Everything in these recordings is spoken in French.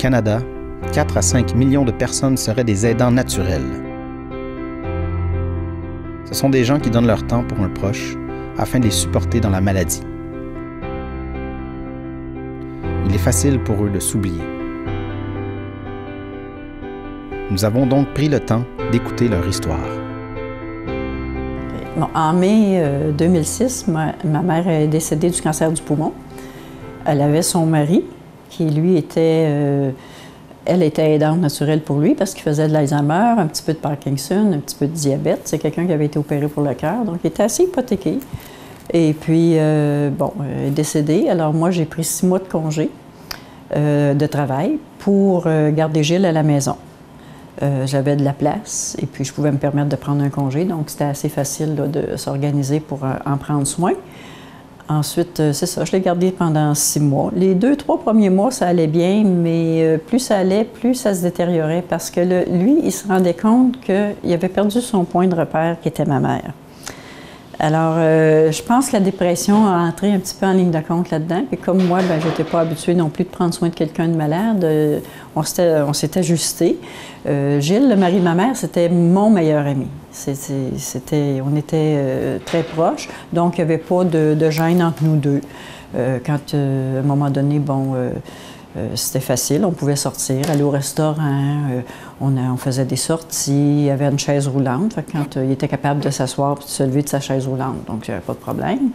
Canada, 4 à 5 millions de personnes seraient des aidants naturels. Ce sont des gens qui donnent leur temps pour un proche afin de les supporter dans la maladie. Il est facile pour eux de s'oublier. Nous avons donc pris le temps d'écouter leur histoire. Bon, en mai 2006, ma mère est décédée du cancer du poumon. Elle avait son mari, qui lui était... elle était aidante naturelle pour lui parce qu'il faisait de l'Alzheimer, un petit peu de Parkinson, un petit peu de diabète. C'est quelqu'un qui avait été opéré pour le cœur, donc il était assez hypothéqué. Et puis, bon, elle est décédée. Alors moi, j'ai pris 6 mois de congé de travail pour garder Gilles à la maison. J'avais de la place et puis je pouvais me permettre de prendre un congé, donc c'était assez facile là, de s'organiser pour en prendre soin. Ensuite, c'est ça, je l'ai gardé pendant 6 mois. Les 2-3 premiers mois, ça allait bien, mais plus ça allait, plus ça se détériorait parce que lui, il se rendait compte qu'il avait perdu son point de repère qui était ma mère. Alors, je pense que la dépression a entré un petit peu en ligne de compte là-dedans. Puis comme moi, ben, je n'étais pas habituée non plus de prendre soin de quelqu'un de malade, on s'est ajusté. Gilles, le mari de ma mère, c'était mon meilleur ami. On était très proches, donc il n'y avait pas de gêne entre nous deux. Quand, à un moment donné, bon... c'était facile, on pouvait sortir, aller au restaurant, on faisait des sorties, il y avait une chaise roulante, fait que quand il était capable de s'asseoir et de se lever de sa chaise roulante, donc il n'y avait pas de problème.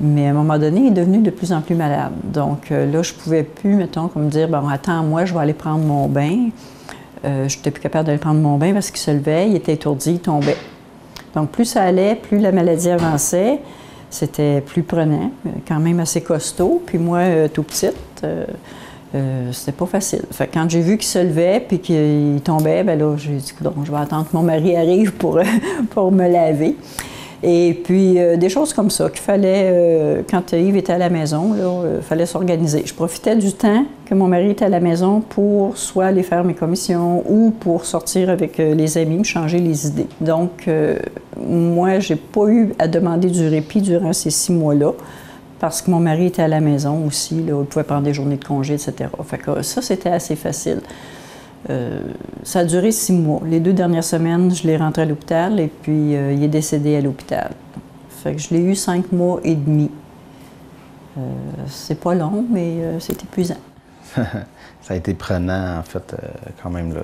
Mais à un moment donné, il est devenu de plus en plus malade. Donc là, je ne pouvais plus, mettons, comme dire, bon, attends-moi, je vais aller prendre mon bain. Je n'étais plus capable d'aller prendre mon bain parce qu'il se levait, il était étourdi, il tombait. Donc plus ça allait, plus la maladie avançait, c'était plus prenant, quand même assez costaud, puis moi, tout petite. C'était pas facile. Fait que quand j'ai vu qu'il se levait puis qu'il tombait, bien là, j'ai dit, donc, je vais attendre que mon mari arrive pour me laver. Et puis, des choses comme ça qu'il fallait, quand Yves était à la maison, il fallait s'organiser. Je profitais du temps que mon mari était à la maison pour soit aller faire mes commissions ou pour sortir avec les amis, me changer les idées. Donc, moi, j'ai pas eu à demander du répit durant ces 6 mois-là. Parce que mon mari était à la maison aussi, là, il pouvait prendre des journées de congé, etc. Fait que ça, c'était assez facile. Ça a duré 6 mois. Les 2 dernières semaines, je l'ai rentré à l'hôpital et puis il est décédé à l'hôpital. Fait que je l'ai eu 5 mois et demi. C'est pas long, mais c'est épuisant. Ça a été prenant, en fait, quand même. Là.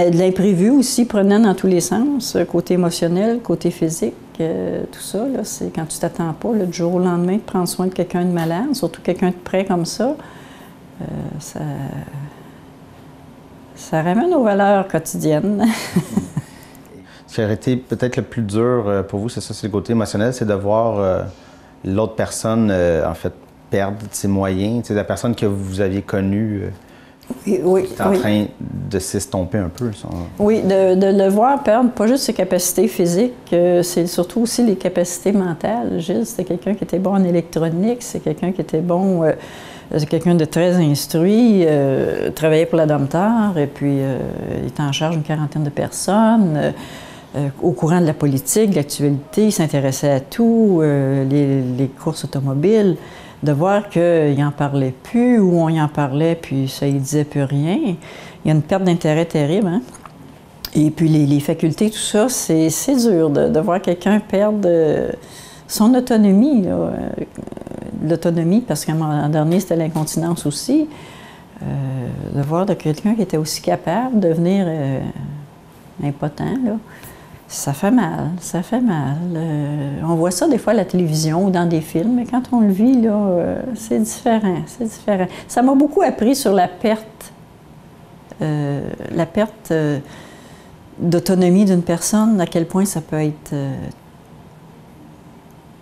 De l'imprévu aussi, prenant dans tous les sens, côté émotionnel, côté physique, tout ça. C'est quand tu t'attends pas, là, du jour au lendemain, de prendre soin de quelqu'un de malade, surtout quelqu'un de près comme ça, ça ramène aux valeurs quotidiennes. Ce qui aurait été peut-être le plus dur pour vous, c'est ça, c'est le côté émotionnel, c'est de voir l'autre personne, en fait, perdre ses moyens, la personne que vous aviez connue oui, qui est en train de s'estomper un peu. Oui, de le voir perdre, pas juste ses capacités physiques, c'est surtout aussi les capacités mentales. Gilles, c'était quelqu'un qui était bon en électronique, c'est quelqu'un qui était bon, c'est quelqu'un de très instruit, travaillait pour la Domtar, et puis il était en charge d'une 40aine de personnes. Au courant de la politique, de l'actualité, il s'intéressait à tout, les courses automobiles. De voir qu'il n'en parlait plus ou on y en parlait puis ça ne disait plus rien, il y a une perte d'intérêt terrible. Hein? Et puis les facultés, tout ça, c'est dur de voir quelqu'un perdre son autonomie. L'autonomie, parce qu'à un moment donné, c'était l'incontinence aussi. De voir de quelqu'un qui était aussi capable de devenir impotent, là. Ça fait mal, ça fait mal. On voit ça des fois à la télévision ou dans des films, mais quand on le vit, là, c'est différent, c'est différent. Ça m'a beaucoup appris sur la perte d'autonomie d'une personne, à quel point ça peut être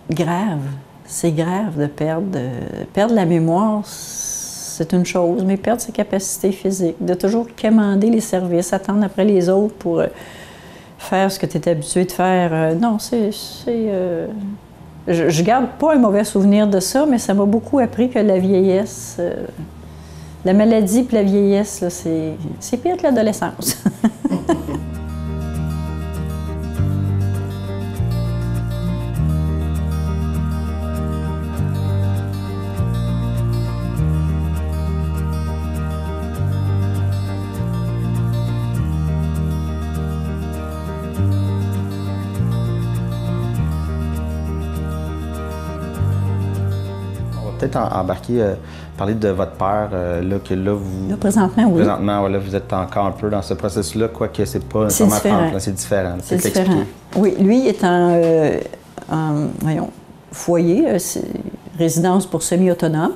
grave. C'est grave de perdre la mémoire, c'est une chose, mais perdre ses capacités physiques, de toujours commander les services, attendre après les autres pour... faire ce que tu es habitué de faire. Non, je garde pas un mauvais souvenir de ça, mais ça m'a beaucoup appris que la vieillesse, la maladie puis la vieillesse, c'est pire que l'adolescence. peut-être embarquer, parler de votre père, là, que là, vous... Là, présentement, oui. Présentement, voilà, vous êtes encore un peu dans ce processus-là, quoique c'est pas nécessairement c'est différent. C'est différent. Oui, lui est en foyer, résidence pour semi-autonome.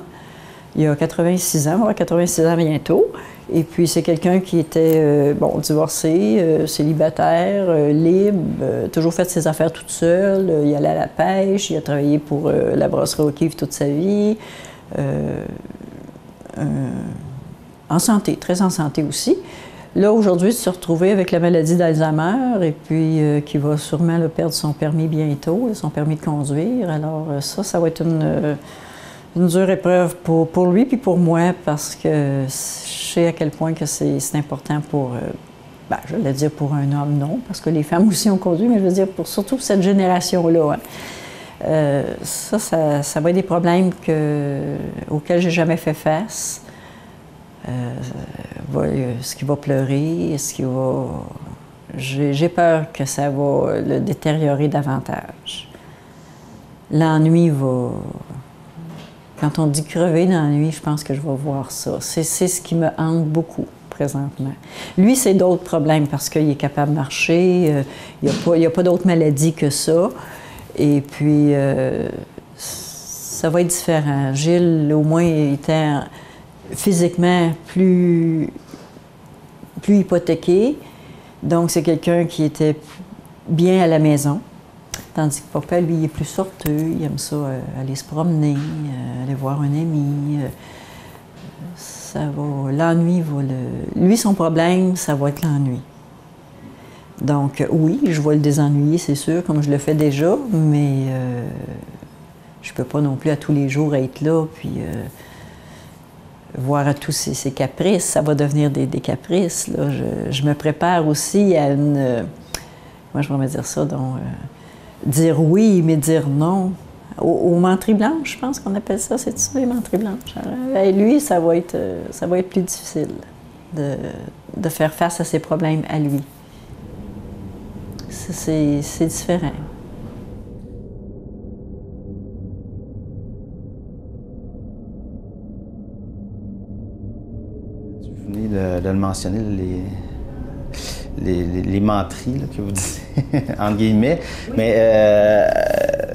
Il a 86 ans, il va avoir 86 ans bientôt. Et puis, c'est quelqu'un qui était, divorcé, célibataire, libre, toujours fait ses affaires toute seule. Il allait à la pêche, il a travaillé pour la brasserie O'Keeffe toute sa vie. En santé, très en santé aussi. Là, aujourd'hui, il se retrouvait avec la maladie d'Alzheimer et puis qui va sûrement perdre son permis bientôt, son permis de conduire. Alors, ça va être une dure épreuve pour lui puis pour moi parce que je sais à quel point que c'est important pour, je vais dire pour un homme, non, parce que les femmes aussi ont conduit, mais je veux dire surtout pour cette génération-là. Hein. Ça va être des problèmes auxquels j'ai jamais fait face. Est-ce qu'il va pleurer? Est-ce qu'il va... J'ai peur que ça va le détériorer davantage. L'ennui va... Quand on dit crever d'ennui, je pense que je vais voir ça. C'est ce qui me hante beaucoup présentement. Lui, c'est d'autres problèmes parce qu'il est capable de marcher. Il n'y a pas d'autres maladies que ça. Et puis, ça va être différent. Gilles, au moins, était physiquement plus hypothéqué. Donc, c'est quelqu'un qui était bien à la maison. Tandis que papa, lui, il est plus sorteux. Il aime ça, aller se promener, aller voir un ami. L'ennui va Lui, son problème, ça va être l'ennui. Donc, oui, je vais le désennuyer, c'est sûr, comme je le fais déjà, mais je ne peux pas non plus à tous les jours être là, puis voir à tous ces caprices. Ça va devenir des caprices. Là. Je me prépare aussi à une... Moi, je vais me dire ça, donc... dire oui, mais dire non. Aux menteries blanches, je pense qu'on appelle ça, c'est ça, les menteries blanches. Et lui, ça va être plus difficile de faire face à ses problèmes à lui. C'est différent. Vous venez de le mentionner, les menteries là, que vous dites, entre guillemets. Mais,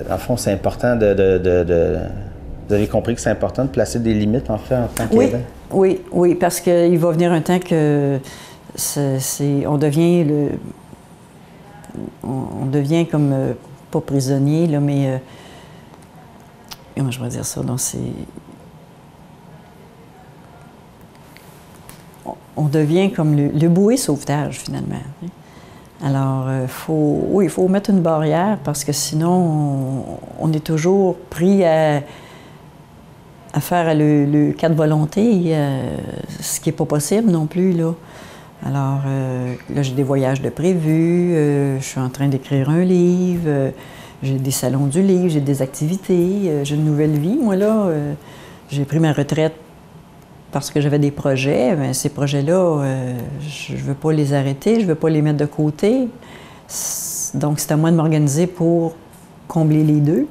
en fond, c'est important Vous avez compris que c'est important de placer des limites, en fait, en tant qu'aidant? Oui, parce qu'il va venir un temps que on devient on devient comme, pas prisonnier, là, mais... comment je vais dire ça? Donc, on devient comme le bouée sauvetage, finalement. Alors, il faut mettre une barrière parce que sinon, on est toujours pris à faire le cas de volonté, ce qui n'est pas possible non plus, là. Alors, là, j'ai des voyages de prévus, je suis en train d'écrire un livre, j'ai des salons du livre, j'ai des activités, j'ai une nouvelle vie. Moi, là, j'ai pris ma retraite parce que j'avais des projets, mais ces projets-là, je ne veux pas les arrêter, je ne veux pas les mettre de côté. Donc, c'est à moi de m'organiser pour combler les deux.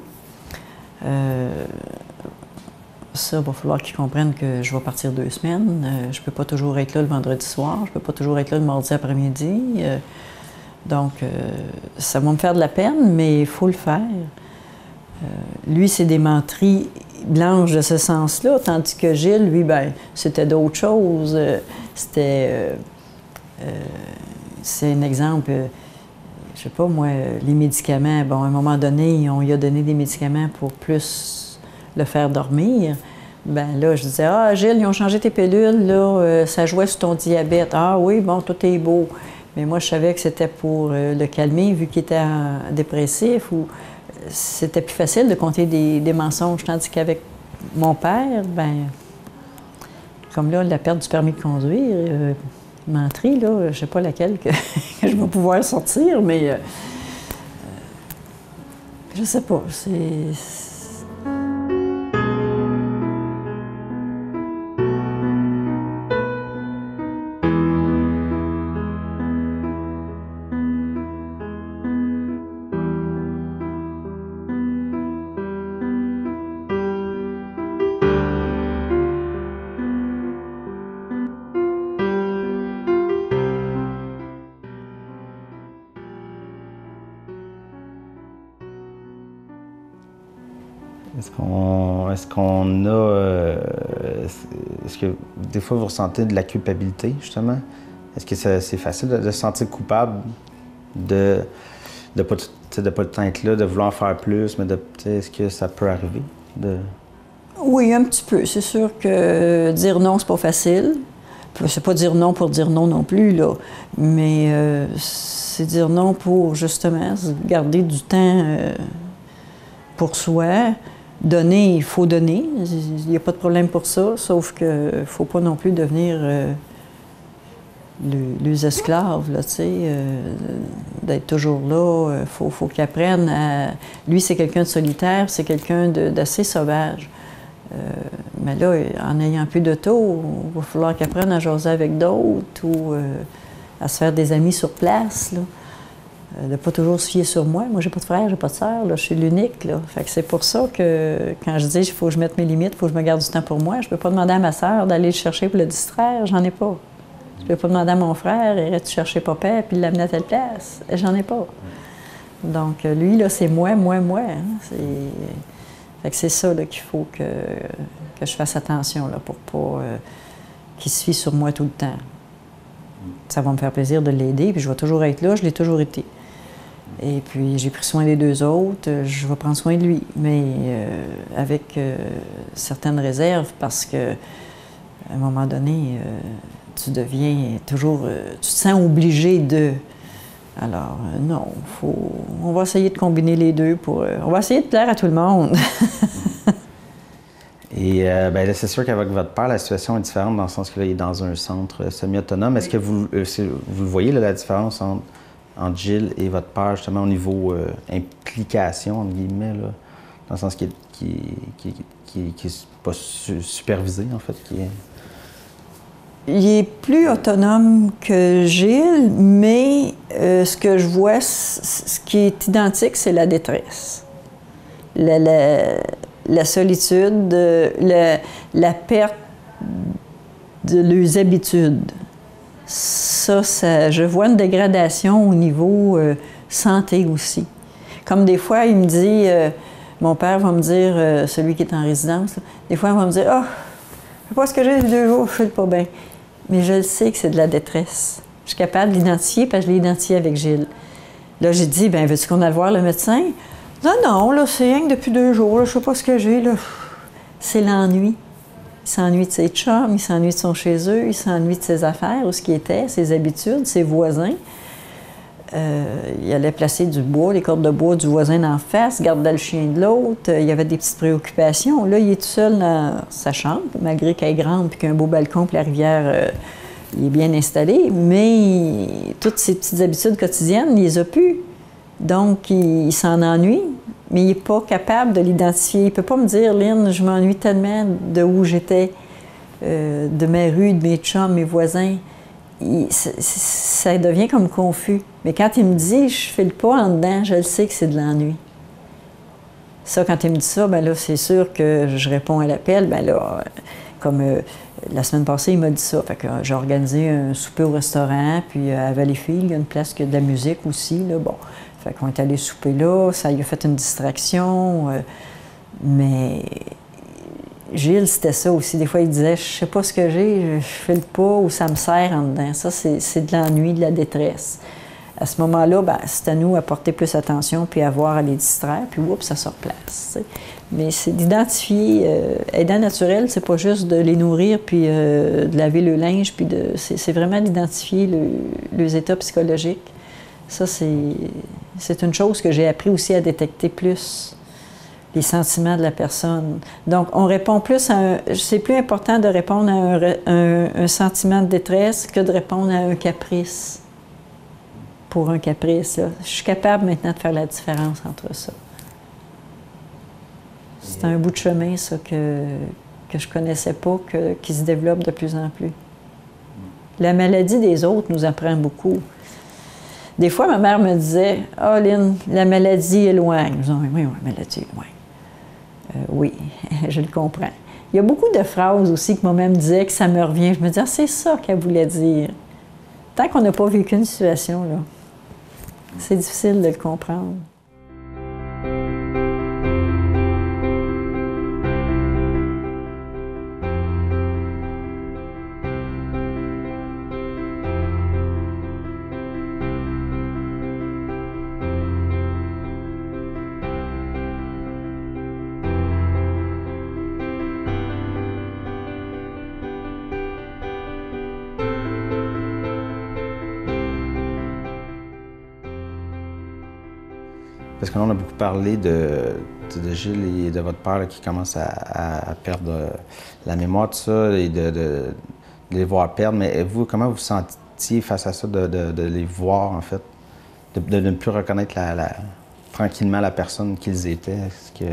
Ça, il va falloir qu'ils comprennent que je vais partir 2 semaines. Je ne peux pas toujours être là le vendredi soir, je ne peux pas toujours être là le mardi après-midi. Donc, ça va me faire de la peine, mais il faut le faire. Lui, c'est des menteries blanches de ce sens-là, tandis que Gilles, lui, ben, c'était d'autres choses. C'est un exemple, je sais pas moi, les médicaments. Bon, à un moment donné, on lui a donné des médicaments pour plus le faire dormir. Ben là, je disais, « Ah, Gilles, ils ont changé tes pilules, là, ça jouait sur ton diabète. »« Ah oui, bon, tout est beau. » Mais moi, je savais que c'était pour le calmer, vu qu'il était dépressif, ou c'était plus facile de compter des mensonges, tandis qu'avec mon père, ben, comme là, la perte du permis de conduire, menterie, là, je sais pas laquelle que je vais pouvoir sortir, mais je sais pas, Est-ce qu'on a... est-ce que des fois vous ressentez de la culpabilité, justement? Est-ce que c'est facile de se sentir coupable de ne pas tout le temps être là, de vouloir faire plus, mais est-ce que ça peut arriver? Oui, un petit peu. C'est sûr que dire non, c'est pas facile. C'est pas dire non pour dire non non plus, là. Mais c'est dire non pour, justement, garder du temps pour soi. Donner, il faut donner. Il n'y a pas de problème pour ça, sauf qu'il ne faut pas non plus devenir les esclaves, là, tu sais, d'être toujours là. Faut qu'il apprenne à... Lui, c'est quelqu'un de solitaire, c'est quelqu'un d'assez sauvage. Mais là, en ayant plus d'auto, il va falloir qu'il apprenne à jaser avec d'autres ou à se faire des amis sur place, là. De ne pas toujours se fier sur moi. Moi, j'ai pas de frère, j'ai pas de sœur, là, je suis l'unique, là. Fait que c'est pour ça que quand je dis qu'il faut que je mette mes limites, il faut que je me garde du temps pour moi, je peux pas demander à ma sœur d'aller le chercher pour le distraire, j'en ai pas. Je peux pas demander à mon frère, irais-tu chercher papa puis l'amener à telle place? J'en ai pas. Donc, lui, là, c'est moi. Hein. Fait que c'est ça qu'il faut que je fasse attention, là, pour pas qu'il se fie sur moi tout le temps. Ça va me faire plaisir de l'aider, puis je vais toujours être là, je l'ai toujours été. Et puis, j'ai pris soin des deux autres, je vais prendre soin de lui, mais avec certaines réserves, parce que à un moment donné, tu deviens toujours... tu te sens obligé de... Alors, non, on va essayer de combiner les deux pour... on va essayer de plaire à tout le monde. Et bien là, c'est sûr qu'avec votre père, la situation est différente dans le sens qu'il est dans un centre semi-autonome. Est-ce que vous le voyez, là, la différence entre Gilles et votre père, justement, au niveau implication, entre guillemets, là, dans le sens qu'il n'est pas supervisé, en fait, Il est plus autonome que Gilles, mais ce que je vois, ce qui est identique, c'est la détresse. La solitude, la perte de leurs habitudes. Ça, je vois une dégradation au niveau santé aussi. Comme des fois, il me dit, mon père va me dire, celui qui est en résidence, là, des fois, il va me dire « Ah, je sais pas ce que j'ai les 2 jours, je fais pas bien. » Mais je le sais que c'est de la détresse. Je suis capable de l'identifier parce que je l'ai identifié avec Gilles. Là, j'ai dit « Bien, veux-tu qu'on aille voir le médecin? » Non, là, c'est rien que depuis 2 jours, là, je sais pas ce que j'ai, là. C'est l'ennui. Il s'ennuie de ses chums, il s'ennuie de son chez eux, il s'ennuie de ses affaires, où ce qu'il était, ses habitudes, ses voisins. Il allait placer du bois, les cordes de bois du voisin d'en face, gardait le chien de l'autre. Il y avait des petites préoccupations. Là, il est tout seul dans sa chambre, malgré qu'elle est grande et qu'il y a un beau balcon puis la rivière, il est bien installé. Mais toutes ses petites habitudes quotidiennes, il les a plus. Donc, il s'en ennuie, mais il n'est pas capable de l'identifier. Il ne peut pas me dire, Lynn, je m'ennuie tellement de où j'étais, de ma rue, de mes chums, mes voisins. Ça devient comme confus. Mais quand il me dit, je fais le pas en dedans, je le sais que c'est de l'ennui. Ça, quand il me dit ça, bien là, c'est sûr que je réponds à l'appel. Bien là, comme la semaine passée, il m'a dit ça. Fait que j'ai organisé un souper au restaurant, puis à Valleyfield, il y a une place qui a de la musique aussi, là, bon. Fait qu'on est allé souper là, ça lui a fait une distraction, mais Gilles, c'était ça aussi. Des fois, il disait, je sais pas ce que j'ai, je fais le pas ou ça me serre en dedans. Ça, c'est de l'ennui, de la détresse. À ce moment-là, ben, c'est à nous à porter plus attention puis à voir à les distraire, puis oups, ça se replace. T'sais. Mais c'est d'identifier. Aidant naturel, c'est pas juste de les nourrir puis de laver le linge, puis c'est vraiment d'identifier les états psychologiques. Ça, c'est une chose que j'ai appris aussi à détecter plus, les sentiments de la personne. Donc, on répond plus à c'est plus important de répondre à un sentiment de détresse que de répondre à un caprice. Pour un caprice, là. Je suis capable maintenant de faire la différence entre ça. C'est un bout de chemin, ça, que je connaissais pas, qui se développe de plus en plus. La maladie des autres nous apprend beaucoup. Des fois, ma mère me disait « Ah, Lynn, la maladie éloigne. » Je disais « Oui, la maladie éloigne. » Oui, je le comprends. Il y a beaucoup de phrases aussi que moi-même disais que ça me revient. Je me disais « Ah, c'est ça qu'elle voulait dire. » Tant qu'on n'a pas vécu une situation, là, c'est difficile de le comprendre. Parce que là, on a beaucoup parlé de Gilles et de votre père là, qui commence à perdre la mémoire, tout ça, et de les voir perdre. Mais vous, comment vous vous sentiez face à ça, de les voir, en fait, de ne plus reconnaître tranquillement la personne qu'ils étaient? Est-ce que...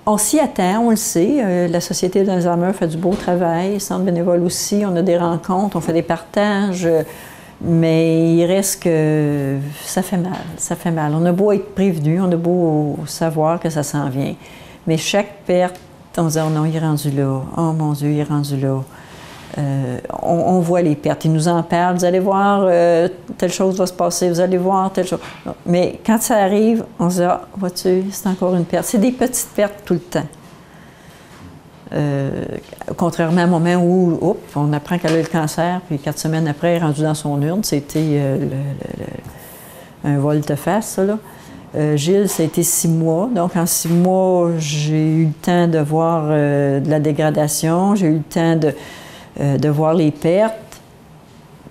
On s'y attend, on le sait. La Société d'Alzheimer fait du beau travail, le Centre bénévole aussi, on a des rencontres, on fait des partages, mais il reste que ça fait mal, ça fait mal. On a beau être prévenu, on a beau savoir que ça s'en vient, mais chaque perte, on se dit « Oh non, il est rendu là, oh mon Dieu, il est rendu là ». On voit les pertes, ils nous en parlent, vous allez voir, telle chose va se passer, vous allez voir telle chose. Mais quand ça arrive, on se dit, ah, vois-tu, c'est encore une perte. C'est des petites pertes tout le temps. Contrairement à un moment où, hop, on apprend qu'elle a eu le cancer, puis 4 semaines après, elle est rendue dans son urne. C'était un volte-face, ça, là. Gilles, ça a été 6 mois. Donc, en 6 mois, j'ai eu le temps de voir de la dégradation, j'ai eu le temps de voir les pertes,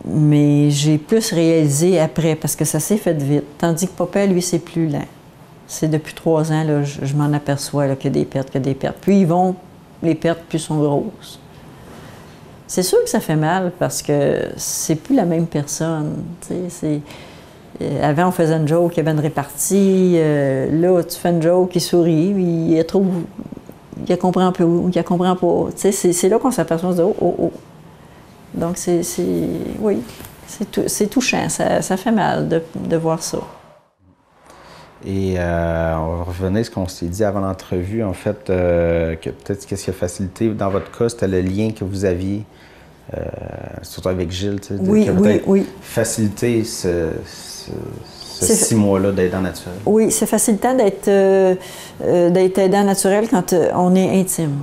mais j'ai plus réalisé après, parce que ça s'est fait vite. Tandis que papa, lui, c'est plus lent. C'est depuis 3 ans, là, je m'en aperçois qu'il y a des pertes, qu'il y a des pertes. Puis les pertes, plus sont grosses. C'est sûr que ça fait mal, parce que c'est plus la même personne. Avant, on faisait une joke, il y avait une répartie. Là, tu fais une joke, il sourit, puis il trouve... Il comprend pas, il comprend pas. C'est là qu'on s'aperçoit, on se dit « Oh, oh, oh ». Donc, oui, c'est touchant, ça fait mal de voir ça. Et on va revenir à ce qu'on s'est dit avant l'entrevue, en fait, que peut-être qu'est-ce qui a facilité, dans votre cas, c'était le lien que vous aviez, surtout avec Gilles, tu sais, oui. Facilité ce 6 mois-là d'aidant naturel. Oui, c'est facilitant d'être aidant naturel quand on est intime.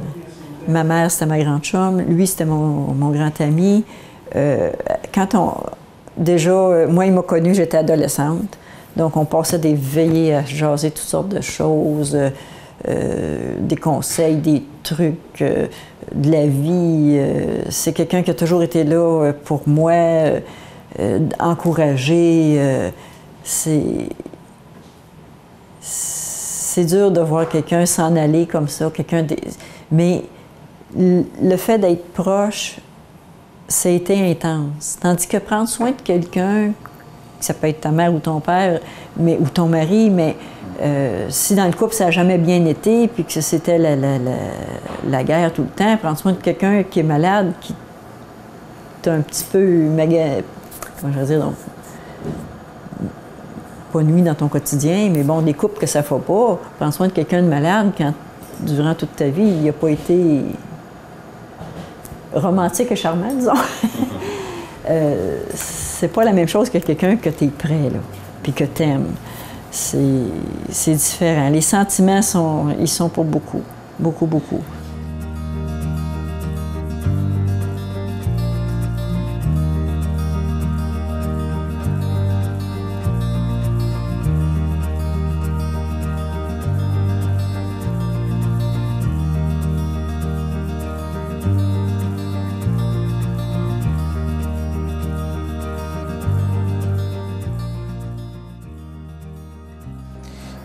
Ma mère, c'était ma grande chum, lui, c'était mon grand ami. Déjà, moi, il m'a connue, j'étais adolescente. Donc, on passait des veillées à jaser toutes sortes de choses, des conseils, des trucs, de la vie. C'est quelqu'un qui a toujours été là pour moi, encourager. C'est dur de voir quelqu'un s'en aller comme ça, mais le fait d'être proche, ça a été intense. Tandis que prendre soin de quelqu'un, ça peut être ta mère ou ton père, ou ton mari, mais si dans le couple ça n'a jamais bien été, puis que c'était la guerre tout le temps, prendre soin de quelqu'un qui est malade, qui t'a un petit peu comment je veux dire, donc, pas nuit dans ton quotidien, mais bon, des couples que ça ne fait pas. Prends soin de quelqu'un de malade quand, durant toute ta vie, il n'a pas été romantique et charmant, disons. C'est pas la même chose que quelqu'un que tu es prêt, là, puis que tu aimes. C'est différent. Les sentiments, ils sont pour beaucoup. Beaucoup, beaucoup.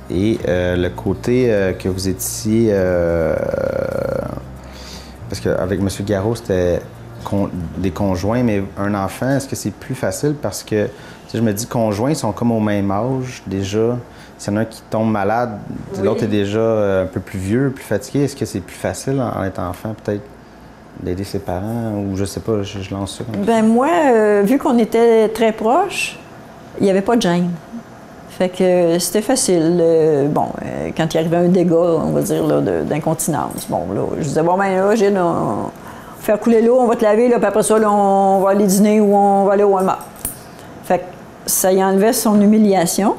Et le côté que vous étiez... parce qu'avec M. Garreau, c'était des conjoints, mais un enfant, est-ce que c'est plus facile? Parce que je me dis, conjoints, ils sont comme au même âge déjà. S'il y en a un qui tombe malade, oui. L'autre est déjà un peu plus vieux, plus fatigué. Est-ce que c'est plus facile en étant enfant, peut-être, d'aider ses parents? Ou je sais pas, je lance ça comme ça. Ben moi, vu qu'on était très proches, il n'y avait pas de gêne. Fait que c'était facile. Quand il arrivait un dégât, on va dire, d'incontinence, bon, là, je disais, bon, ben là, Gilles, on va faire couler l'eau, on va te laver, là, puis après ça, là, on va aller dîner ou on va aller au Walmart. Fait que ça y enlevait son humiliation.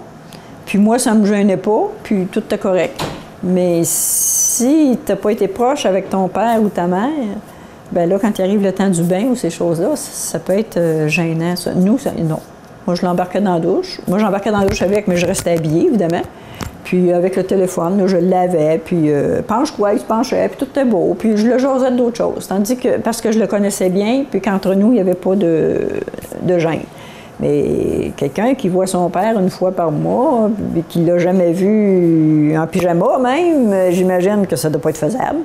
Puis moi, ça me gênait pas, puis tout était correct. Mais si tu n'as pas été proche avec ton père ou ta mère, ben là, quand il arrive le temps du bain ou ces choses-là, ça peut être gênant. Ça. Nous, non. Moi, je l'embarquais dans la douche. Moi, j'embarquais dans la douche avec, mais je restais habillée, évidemment. Puis avec le téléphone, là, je le lavais, puis penche-toi, il se penchait, puis tout était beau. Puis je le jasais d'autres choses. Tandis que, parce que je le connaissais bien, puis qu'entre nous, il n'y avait pas de gêne. Mais quelqu'un qui voit son père une fois par mois, et qui l'a jamais vu en pyjama même, j'imagine que ça ne doit pas être faisable.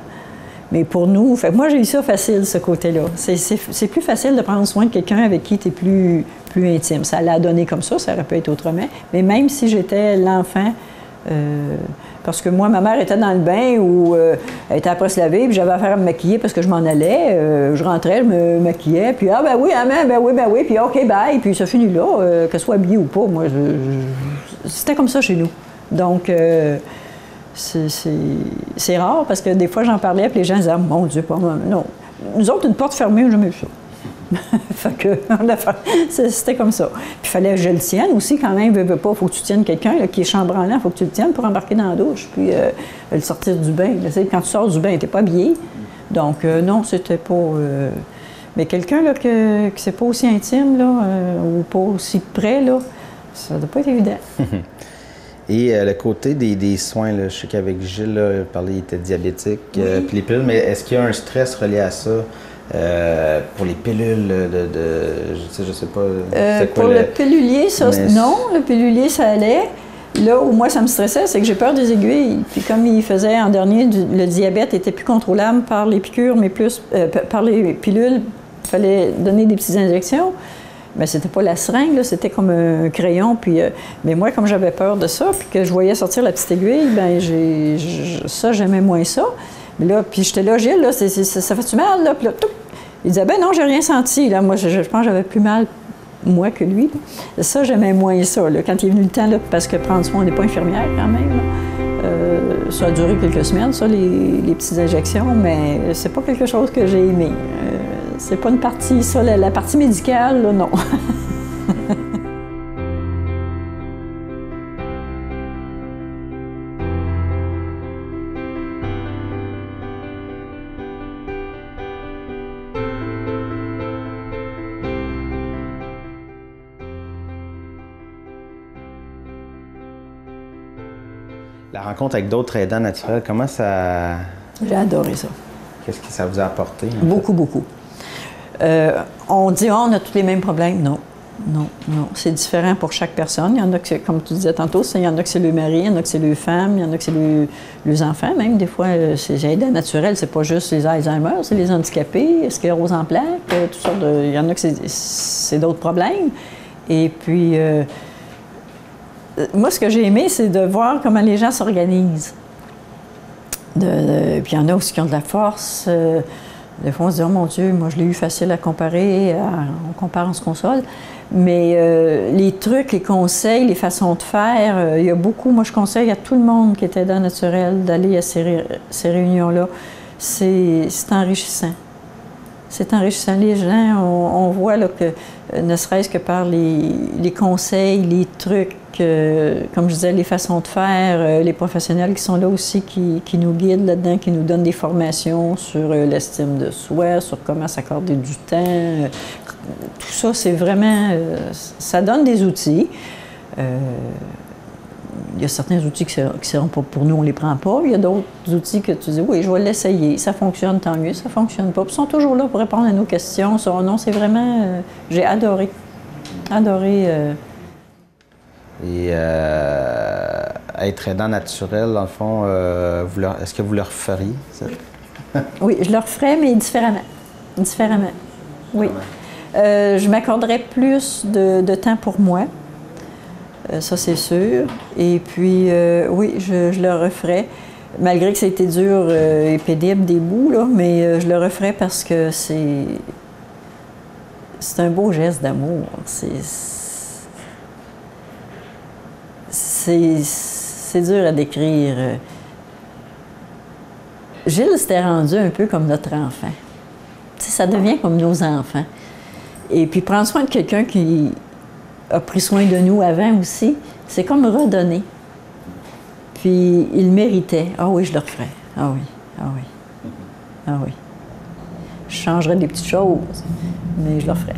Mais pour nous, fait, moi j'ai eu ça facile, ce côté-là. C'est plus facile de prendre soin de quelqu'un avec qui tu es plus intime. Ça l'a donné comme ça aurait pu être autrement. Mais même si j'étais l'enfant, parce que moi, ma mère était dans le bain ou elle était après se laver, puis j'avais affaire à me maquiller parce que je m'en allais. Je rentrais, je me maquillais, puis ah ben oui, maman, ben oui, puis OK, bye, puis ça finit là, qu'elle soit habillée ou pas. Moi, c'était comme ça chez nous. Donc, c'est rare parce que des fois, j'en parlais, puis les gens disaient, mon Dieu, pas moi. Non. Nous autres, une porte fermée, on n'a jamais vu ça. Fait que, c'était comme ça. Puis il fallait que je le tienne aussi quand même, veux pas, il faut que tu tiennes quelqu'un là, qui est chambranlant, il faut que tu le tiennes pour embarquer dans la douche, puis le sortir du bain. Là, quand tu sors du bain, tu n'es pas habillé. Donc non, c'était pas... Mais quelqu'un là, que c'est pas aussi intime, là, ou pas aussi près, là, ça doit pas être évident. Et le côté des soins, là, je sais qu'avec Gilles, là, il était diabétique, puis les pilules, mais est-ce qu'il y a un stress relié à ça? Pour les pilules je sais pas. Pour le pilulier, ça, non, le pilulier, ça allait. Là où moi, ça me stressait, c'est que j'ai peur des aiguilles. Puis comme il faisait en dernier, le diabète était plus contrôlable par les piqûres, mais plus par les pilules. Il fallait donner des petites injections. Mais c'était pas la seringue, c'était comme un crayon. Puis, mais moi, comme j'avais peur de ça, puis que je voyais sortir la petite aiguille, bien, ça, j'aimais moins ça. Mais là, puis j'étais là, Gilles, là, ça fait-tu mal, là? Puis là, tout. Il disait, ben non, j'ai rien senti. Là, moi, je pense que j'avais plus mal, moi, que lui. Là. Ça, j'aimais moins ça, là, quand il est venu le temps, là, parce que prendre soin, on n'est pas infirmière quand même. Là. Ça a duré quelques semaines, ça, les petites injections, mais c'est pas quelque chose que j'ai aimé. C'est pas une partie, ça, la partie médicale, là, non. La rencontre avec d'autres aidants naturels, comment ça... J'ai adoré ça. Qu'est-ce que ça vous a apporté? Beaucoup, beaucoup. On dit, oh, on a tous les mêmes problèmes. Non, non, non. C'est différent pour chaque personne. Il y en a que, comme tu disais tantôt, il y en a que c'est le mari, il y en a que c'est le femme, il y en a que c'est les enfants même. Des fois, c'est aidant naturel, c'est pas juste les Alzheimer, c'est les handicapés, sclérose en plaques, toutes sortes de... Il y en a que c'est d'autres problèmes. Et puis... moi, ce que j'ai aimé, c'est de voir comment les gens s'organisent. Puis il y en a aussi qui ont de la force. Des fois, on se dit, oh mon Dieu, moi, je l'ai eu facile à comparer. On compare, on se console. Mais les trucs, les conseils, les façons de faire, il y a beaucoup. Moi, je conseille à tout le monde qui est aidant naturel d'aller à ces réunions-là. C'est enrichissant. C'est enrichissant. Les gens, on voit là, que, ne serait-ce que par les conseils, les trucs, comme je disais, les façons de faire, les professionnels qui sont là aussi, qui nous guident là-dedans, qui nous donnent des formations sur l'estime de soi, sur comment s'accorder du temps. Tout ça, c'est vraiment... ça donne des outils. Il y a certains outils qui ne seront pas pour nous, on ne les prend pas. Il y a d'autres outils que tu dis, oui, je vais l'essayer. Ça fonctionne, tant mieux. Ça ne fonctionne pas. Puis ils sont toujours là pour répondre à nos questions. Non, c'est vraiment... j'ai adoré. Adoré. Et être aidant naturel, dans le fond, est-ce que vous le referiez? Oui, je le referais, mais différemment. Différemment. Oui. Je m'accorderais plus de temps pour moi. Ça, c'est sûr. Et puis, oui, je le referais, malgré que ça a été dur et pénible des bouts, là, mais je le referais parce que c'est un beau geste d'amour. C'est dur à décrire. Gilles s'était rendu un peu comme notre enfant. Tu sais, ça devient comme nos enfants. Et puis, prendre soin de quelqu'un qui a pris soin de nous avant aussi, c'est comme redonner. Puis, il méritait. Ah oui, je le referais. Ah oui, ah oui, ah oui. Je changerais des petites choses, mais je le referais.